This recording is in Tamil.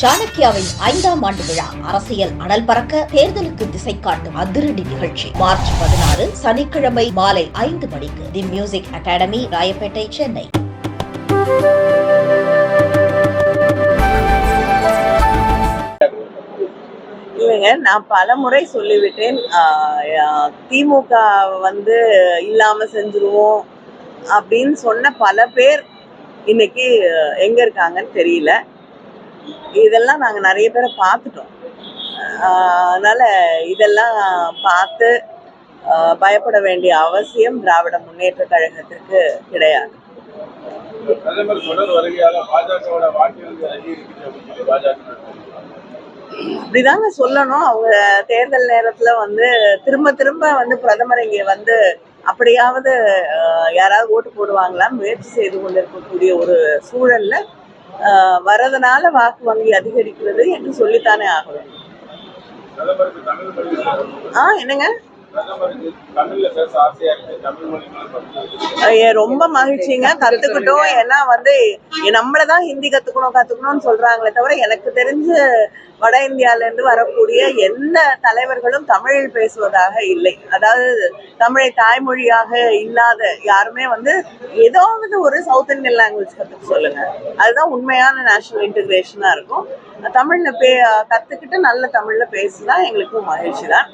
சாணக்கியாவின் 5ஆம் ஆண்டு விழா அரசியல் அனல் பறக்க தேர்தலுக்கு திசை காட்டும் அதிரடி நிகழ்ச்சி மார்ச் 16 சனிக்கிழமை மாலை 5 மணிக்கு the music academy, Royapettah, Chennai. இல்லைங்க, நான் பல முறை சொல்லிவிட்டேன். திமுக இல்லாம செஞ்சிருவோம் அப்படின்னு சொன்ன பல பேர் இன்னைக்கு எங்க இருக்காங்கன்னு தெரியல. இதெல்லாம் நாங்க நிறைய பேரை பார்த்துட்டோம். அதனால இதெல்லாம் பார்த்து பயப்பட வேண்டிய அவசியம் திராவிட முன்னேற்ற கழகத்திற்கு கிடையாது. அப்படிதாங்க சொல்லணும். அவங்க தேர்தல் நேரத்துல திரும்ப திரும்ப பிரதமர் இங்க அப்படியாவது யாராவது ஓட்டு போடுவாங்களான்னு முயற்சி செய்து கொண்டிருக்கக்கூடிய ஒரு சூழல்ல வரதுனால வாக்கு வங்கி அதிகரிக்கிறது என்று சொல்லித்தானே ஆகணும். என்னங்க, ரொம்ப மகிழ்ச்சிங்க, கத்துக்கிட்டோம். ஏன்னா நம்மளதான் ஹிந்தி கத்துக்கணும்னு சொல்றாங்களே தவிர எனக்கு தெரிஞ்ச வட இந்தியால இருந்து வரக்கூடிய எந்த தலைவர்களும் தமிழில் பேசுவதாக இல்லை. அதாவது தமிழை தாய்மொழியாக இல்லாத யாருமே ஏதாவது ஒரு சவுத் இந்தியன் லாங்குவேஜ் கத்துக்க சொல்லுங்க, அதுதான் உண்மையான நேஷனல் இன்டகிரேஷனா இருக்கும். தமிழ்ல கத்துக்கிட்டு நல்ல தமிழ்ல பேசினா எங்களுக்கும் மகிழ்ச்சி தான்.